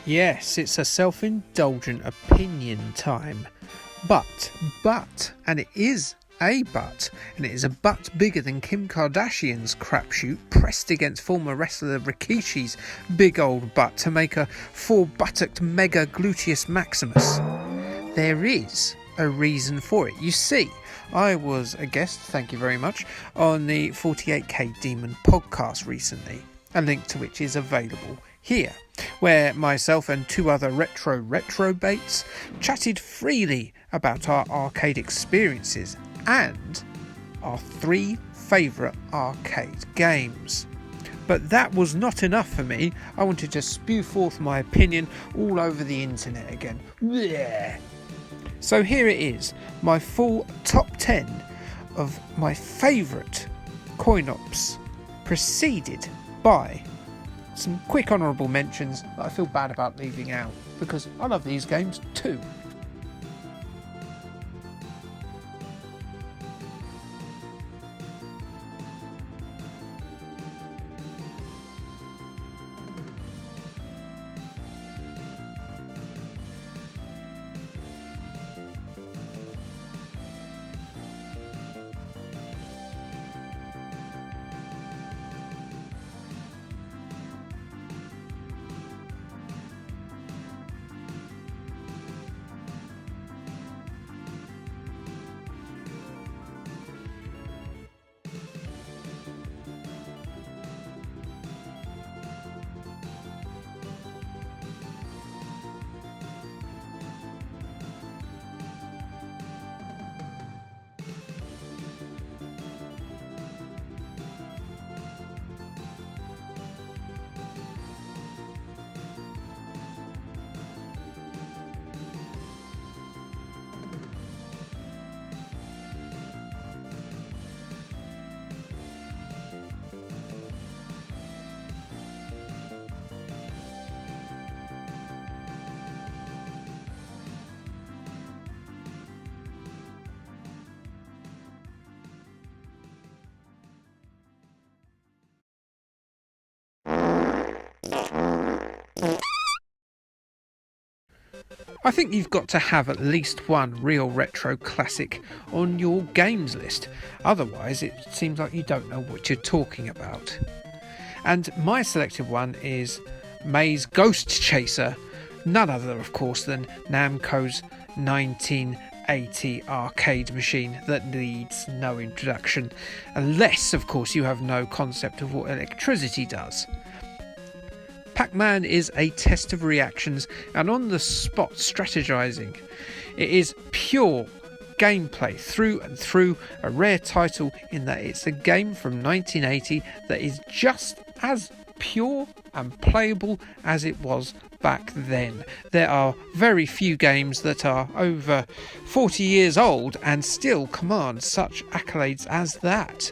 Yes, it's a self-indulgent opinion time. But, and it is a but, and it is a but bigger than Kim Kardashian's crapshoot pressed against former wrestler Rikishi's big old butt to make a four-buttocked mega gluteus maximus. There is a reason for it. You see, I was a guest, thank you very much, on the 48k Demon podcast recently, a link to which is available here, where myself and two other retrobates chatted freely about our arcade experiences and our three favourite arcade games. But that was not enough for me. I wanted to spew forth my opinion all over the internet again. Blech. So here it is, my full top 10 of my favourite coin ops, preceded by some quick honourable mentions that I feel bad about leaving out, because I love these games too. I think you've got to have at least one real retro classic on your games list, otherwise it seems like you don't know what you're talking about. And my selected one is May's Ghost Chaser, none other of course than Namco's 1980 arcade machine that needs no introduction, unless of course you have no concept of what electricity does. Pac-Man is a test of reactions and on-the-spot strategizing. It is pure gameplay through and through, a rare title in that it's a game from 1980 that is just as pure and playable as it was back then. There are very few games that are over 40 years old and still command such accolades as that.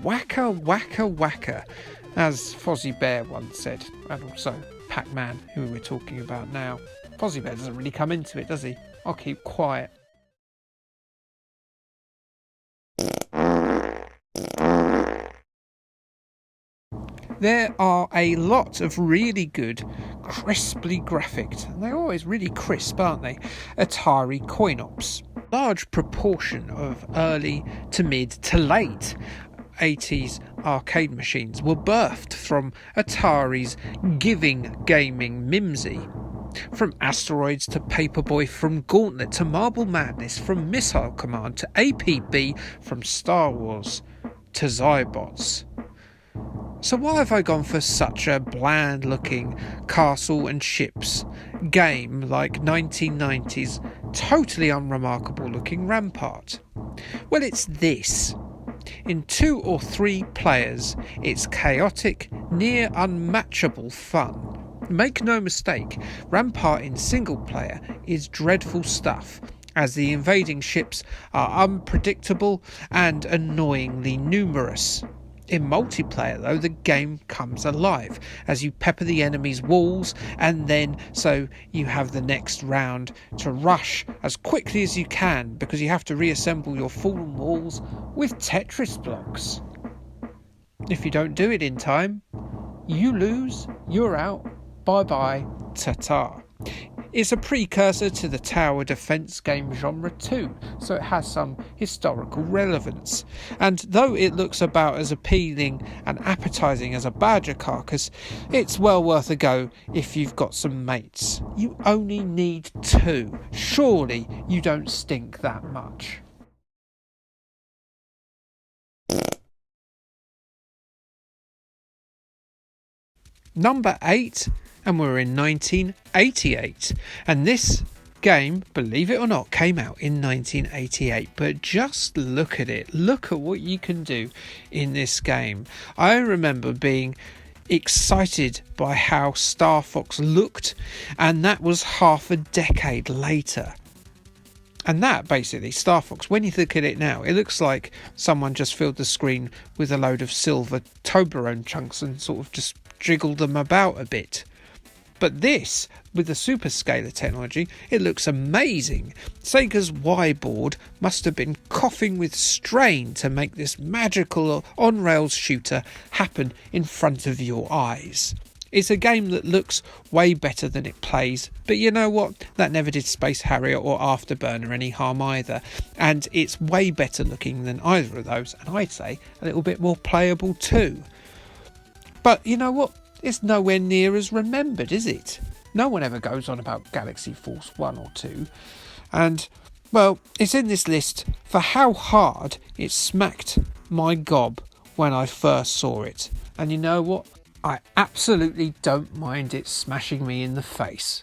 Whacker, whacker, whacker, as Fozzie Bear once said, and also Pac-Man, who we're talking about now. Fozzie Bear doesn't really come into it, does he? I'll keep quiet. There are a lot of really good, crisply graphicked, and they're always really crisp, aren't they? Atari Coin Ops. Large proportion of early to mid to late 80s arcade machines were birthed from Atari's giving gaming mimsy. From Asteroids to Paperboy, from Gauntlet to Marble Madness, from Missile Command to APB, from Star Wars to Zybots. So why have I gone for such a bland looking castle and ships game like 1990's totally unremarkable looking Rampart? Well, it's this. In 2 or 3 players, it's chaotic, near unmatchable fun. Make no mistake, Rampart in single player is dreadful stuff. as the invading ships are unpredictable and annoyingly numerous. In multiplayer though, the game comes alive as you pepper the enemy's walls, and then so you have the next round to rush as quickly as you can because you have to reassemble your fallen walls with Tetris blocks. If you don't do it in time, you lose, you're out, bye bye, ta-ta. It's a precursor to the tower defense game genre too, so it has some historical relevance. And though it looks about as appealing and appetising as a badger carcass, it's well worth a go if you've got some mates. You only need 2. Surely you don't stink that much. Number 8, and we're in 1988, and this game, believe it or not, came out in 1988, but just look at it, look at what you can do in this game. I remember being excited by how Star Fox looked, and that was half a decade later. And that basically, Star Fox, when you look at it now, it looks like someone just filled the screen with a load of silver Toblerone chunks and sort of just jiggled them about a bit. But this, with the super scaler technology, it looks amazing. Sega's Y board must have been coughing with strain to make this magical on-rails shooter happen in front of your eyes. It's a game that looks way better than it plays, but you know what? That never did Space Harrier or Afterburner any harm either, and it's way better looking than either of those, and I'd say a little bit more playable too. But you know what? It's nowhere near as remembered, is it? No one ever goes on about Galaxy Force 1 or 2, and, well, it's in this list for how hard it smacked my gob when I first saw it, and you know what? I absolutely don't mind it smashing me in the face.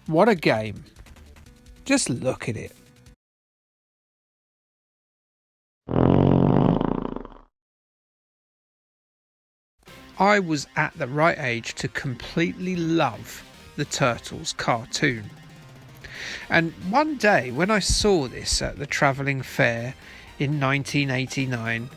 What a game. Just look at it. I was at the right age to completely love the Turtles cartoon. And one day when I saw this at the travelling fair in 1989,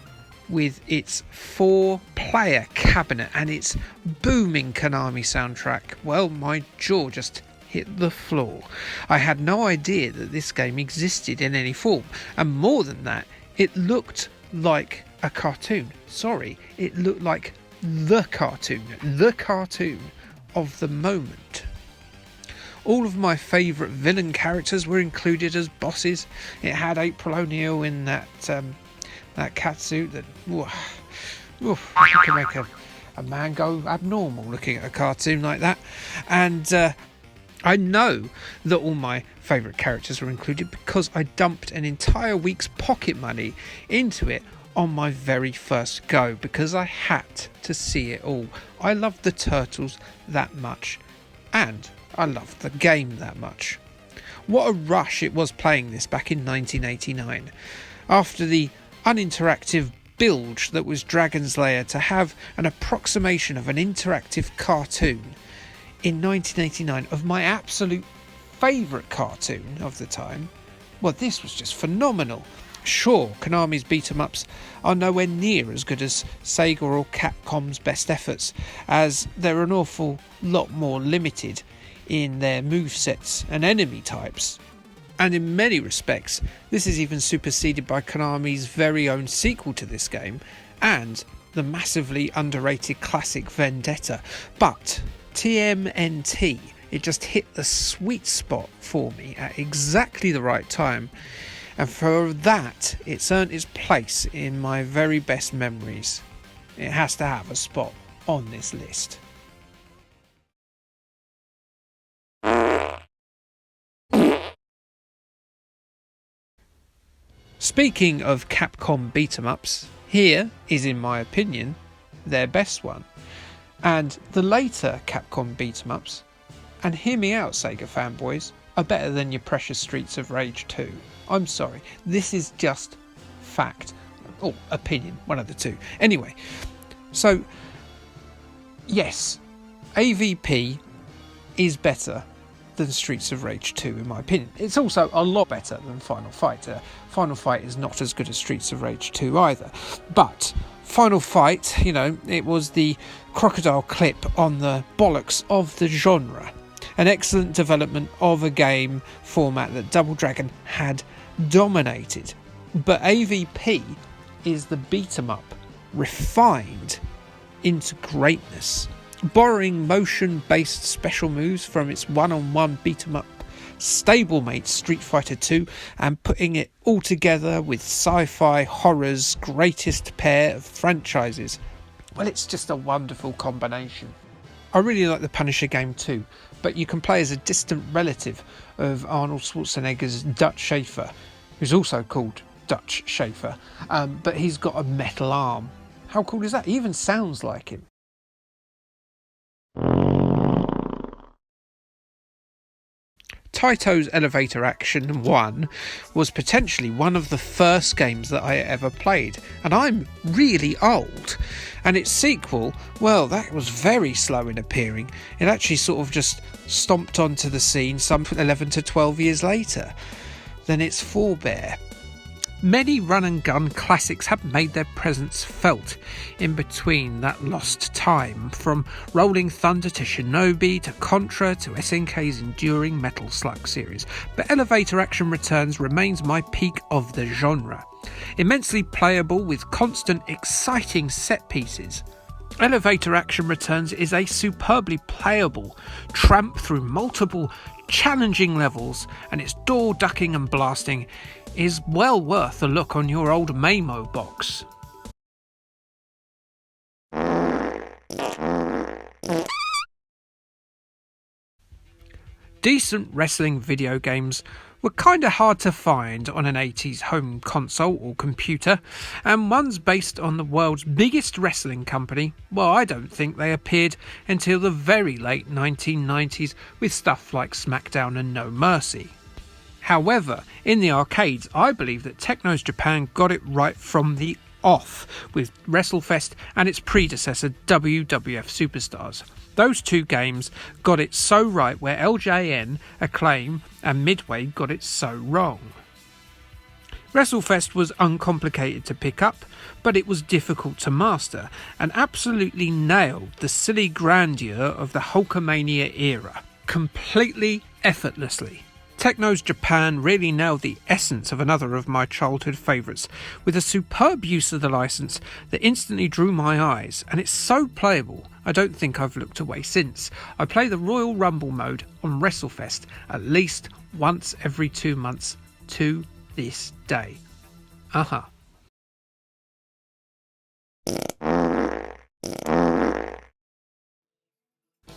with its 4-player cabinet and its booming Konami soundtrack, well, my jaw just hit the floor. I had no idea that this game existed in any form, and more than that, it looked like a cartoon. Sorry, it looked like the cartoon of the moment. All of my favourite villain characters were included as bosses. It had April O'Neil in that catsuit that you can make a man go abnormal looking at a cartoon like that. And I know that all my favourite characters were included because I dumped an entire week's pocket money into it on my very first go, because I had to see it all. I loved the Turtles that much, and I loved the game that much. What a rush it was playing this back in 1989. After the uninteractive bilge that was Dragon's Lair, to have an approximation of an interactive cartoon in 1989 of my absolute favourite cartoon of the time, well, this was just phenomenal. Sure, Konami's beat-em-ups are nowhere near as good as Sega or Capcom's best efforts, as they're an awful lot more limited in their movesets and enemy types. And in many respects, this is even superseded by Konami's very own sequel to this game, and the massively underrated classic Vendetta. But TMNT, it just hit the sweet spot for me at exactly the right time, and for that, it's earned its place in my very best memories. It has to have a spot on this list. Speaking of Capcom beat-em-ups, here is, in my opinion, their best one. And the later Capcom beat-em-ups, and hear me out, Sega fanboys, are better than your precious Streets of Rage 2. I'm sorry, this is just fact. Or opinion, one of the two. Anyway, so, yes, AVP is better than Streets of Rage 2 in my opinion. It's also a lot better than Final Fight. Final Fight is not as good as Streets of Rage 2 either. But Final Fight, it was the crocodile clip on the bollocks of the genre. An excellent development of a game format that Double Dragon had dominated. But AVP is the beat-em-up refined into greatness, borrowing motion-based special moves from its one-on-one beat-em-up stablemate Street Fighter 2 and putting it all together with sci-fi horror's greatest pair of franchises. Well, it's just a wonderful combination. I really like the Punisher game too, but you can play as a distant relative of Arnold Schwarzenegger's Dutch Schaefer, who's also called Dutch Schaefer, but he's got a metal arm. How cool is that? He even sounds like him. Taito's Elevator Action 1 was potentially one of the first games that I ever played, and I'm really old. And its sequel, well, that was very slow in appearing. It actually sort of just stomped onto the scene some 11 to 12 years later than its forebear. Many run-and-gun classics have made their presence felt in between that lost time, from Rolling Thunder to Shinobi to Contra to SNK's enduring Metal Slug series, but Elevator Action Returns remains my peak of the genre. Immensely playable with constant exciting set pieces, Elevator Action Returns is a superbly playable tramp through multiple challenging levels, and its door ducking and blasting is well worth a look on your old Mamo box. Decent wrestling video games were kinda hard to find on an 80s home console or computer, and ones based on the world's biggest wrestling company, well, I don't think they appeared until the very late 1990s with stuff like SmackDown and No Mercy. However, in the arcades, I believe that Technos Japan got it right from the off with WrestleFest and its predecessor WWF Superstars. Those two games got it so right, where LJN, Acclaim and Midway got it so wrong. WrestleFest was uncomplicated to pick up, but it was difficult to master, and absolutely nailed the silly grandeur of the Hulkamania era, completely effortlessly. Technos Japan really nailed the essence of another of my childhood favourites, with a superb use of the licence that instantly drew my eyes, and it's so playable I don't think I've looked away since. I play the Royal Rumble mode on WrestleFest at least once every 2 months to this day.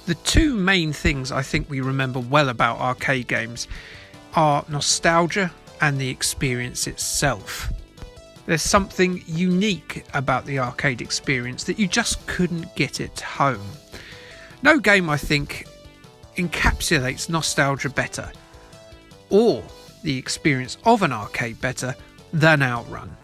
The two main things I think we remember well about arcade games are nostalgia and the experience itself. There's something unique about the arcade experience that you just couldn't get at home. No game, I think, encapsulates nostalgia better, or the experience of an arcade better, than Outrun.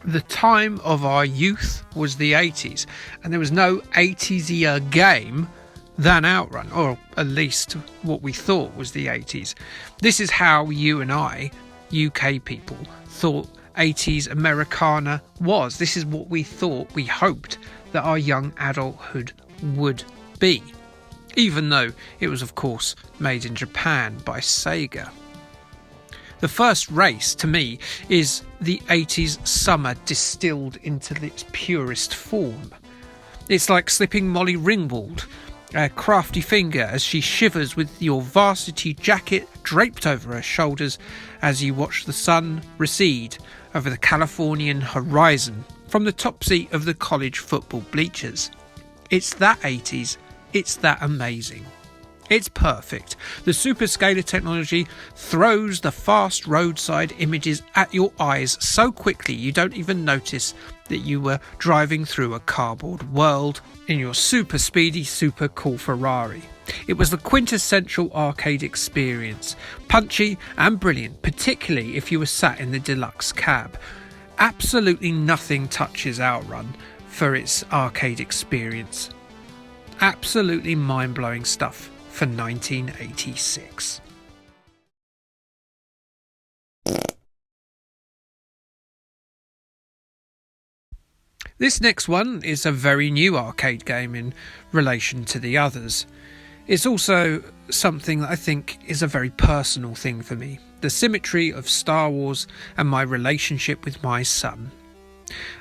The time of our youth was the 80s, and there was no 80s-ier game than Outrun, or at least what we thought was the 80s. This is how you and I, UK people, thought 80s Americana was. This is what we thought, we hoped that our young adulthood would be, even though it was of course made in Japan by Sega. The first race, to me, is the 80s summer distilled into its purest form. It's like slipping Molly Ringwald a crafty finger as she shivers with your varsity jacket draped over her shoulders as you watch the sun recede over the Californian horizon from the top seat of the college football bleachers. It's that 80s, it's that amazing. It's perfect. The superscaler technology throws the fast roadside images at your eyes so quickly you don't even notice that you were driving through a cardboard world in your super speedy, super cool Ferrari. It was the quintessential arcade experience, punchy and brilliant, particularly if you were sat in the deluxe cab. Absolutely nothing touches Outrun for its arcade experience. Absolutely mind-blowing stuff for 1986. This next one is a very new arcade game in relation to the others. It's also something that I think is a very personal thing for me. The symmetry of Star Wars and my relationship with my son.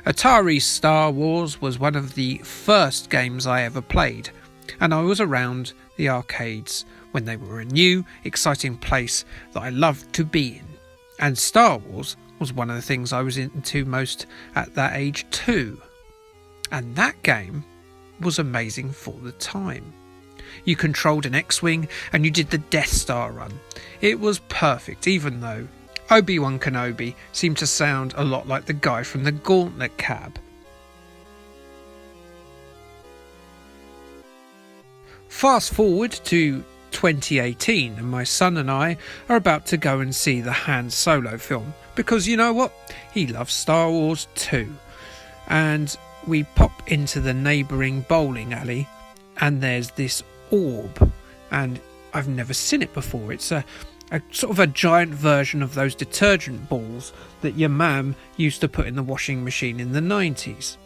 Atari Star Wars was one of the first games I ever played, and I was around the arcades when they were a new, exciting place that I loved to be in. And Star Wars was one of the things I was into most at that age too. And that game was amazing for the time. You controlled an X-Wing and you did the Death Star run. It was perfect, even though Obi-Wan Kenobi seemed to sound a lot like the guy from the Gauntlet cab. Fast forward to 2018 and my son and I are about to go and see the Han Solo film, because you know what? He loves Star Wars too. And we pop into the neighbouring bowling alley and there's this orb, and I've never seen it before. It's a sort of a giant version of those detergent balls that your mum used to put in the washing machine in the 90s.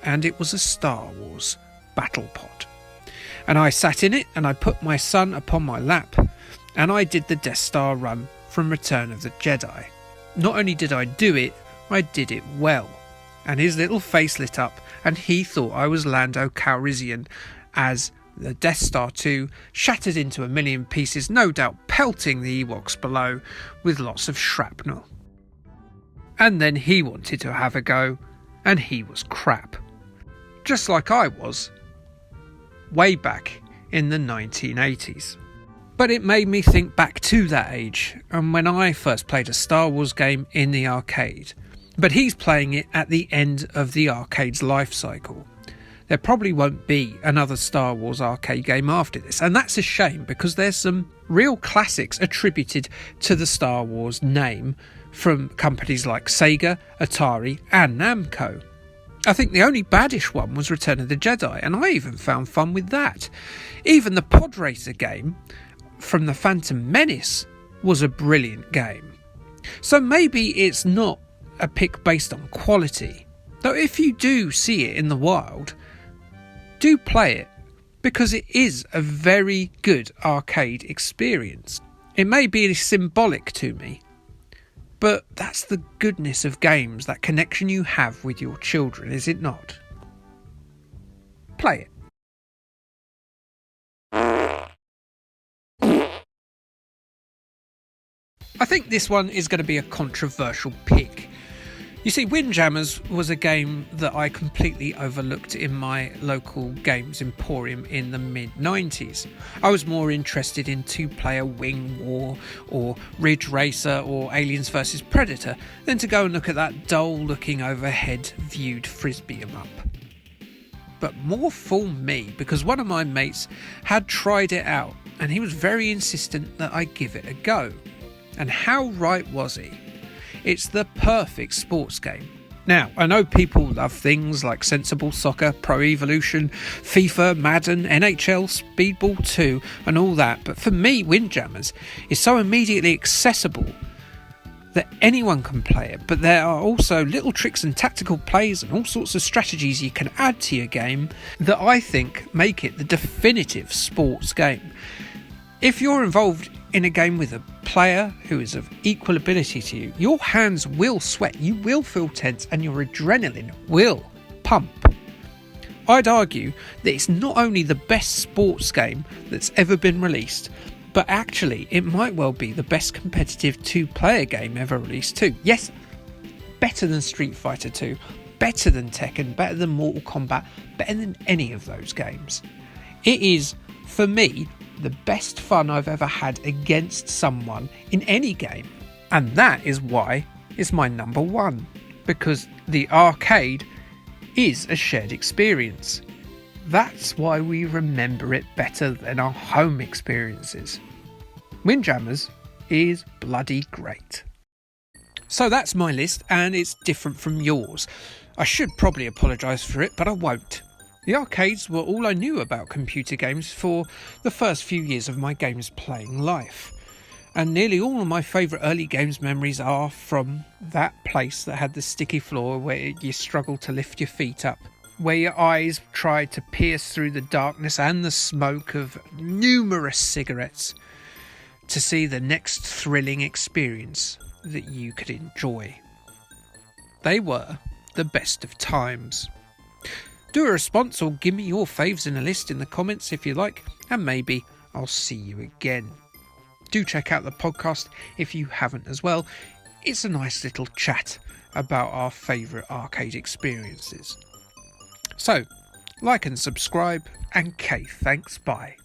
And it was a Star Wars battle pod. And I sat in it and I put my son upon my lap and I did the Death Star run from Return of the Jedi. Not only did I do it, I did it well. And his little face lit up and he thought I was Lando Calrissian as the Death Star 2 shattered into a million pieces, no doubt pelting the Ewoks below with lots of shrapnel. And then he wanted to have a go, and he was crap. Just like I was, way back in the 1980s. But it made me think back to that age, and when I first played a Star Wars game in the arcade. But he's playing it at the end of the arcade's life cycle. There probably won't be another Star Wars arcade game after this, and that's a shame because there's some real classics attributed to the Star Wars name from companies like Sega, Atari and Namco. I think the only baddish one was Return of the Jedi, and I even found fun with that. Even the Pod Racer game from the Phantom Menace was a brilliant game. So maybe it's not a pick based on quality, though if you do see it in the wild, do play it, because it is a very good arcade experience. It may be symbolic to me, but that's the goodness of games, that connection you have with your children, is it not? Play it. I think this one is going to be a controversial pick. You see, Windjammers was a game that I completely overlooked in my local games emporium in the mid-90s. I was more interested in two-player Wing War or Ridge Racer or Aliens vs Predator than to go and look at that dull-looking overhead-viewed frisbee-em-up. But more fool me, because one of my mates had tried it out and he was very insistent that I give it a go. And how right was he? It's the perfect sports game. Now, I know people love things like Sensible Soccer, Pro Evolution, FIFA, Madden, NHL, Speedball 2 and all that, but for me, Windjammers is so immediately accessible that anyone can play it, but there are also little tricks and tactical plays and all sorts of strategies you can add to your game that I think make it the definitive sports game. If you're involved in a game with a player who is of equal ability to you, your hands will sweat, you will feel tense, and your adrenaline will pump. I'd argue that it's not only the best sports game that's ever been released, but actually it might well be the best competitive two-player game ever released too. Yes, better than Street Fighter 2, better than Tekken, better than Mortal Kombat, better than any of those games. It is, for me, the best fun I've ever had against someone in any game. And that is why it's my number one, because the arcade is a shared experience. That's why we remember it better than our home experiences. Windjammers is bloody great. So that's my list, and it's different from yours. I should probably apologise for it, but I won't. The arcades were all I knew about computer games for the first few years of my games playing life. And nearly all of my favourite early games memories are from that place that had the sticky floor where you struggled to lift your feet up, where your eyes tried to pierce through the darkness and the smoke of numerous cigarettes to see the next thrilling experience that you could enjoy. They were the best of times. Do a response or give me your faves in a list in the comments if you like, and maybe I'll see you again. Do check out the podcast if you haven't as well. It's a nice little chat about our favourite arcade experiences. So, like and subscribe, and thanks, bye.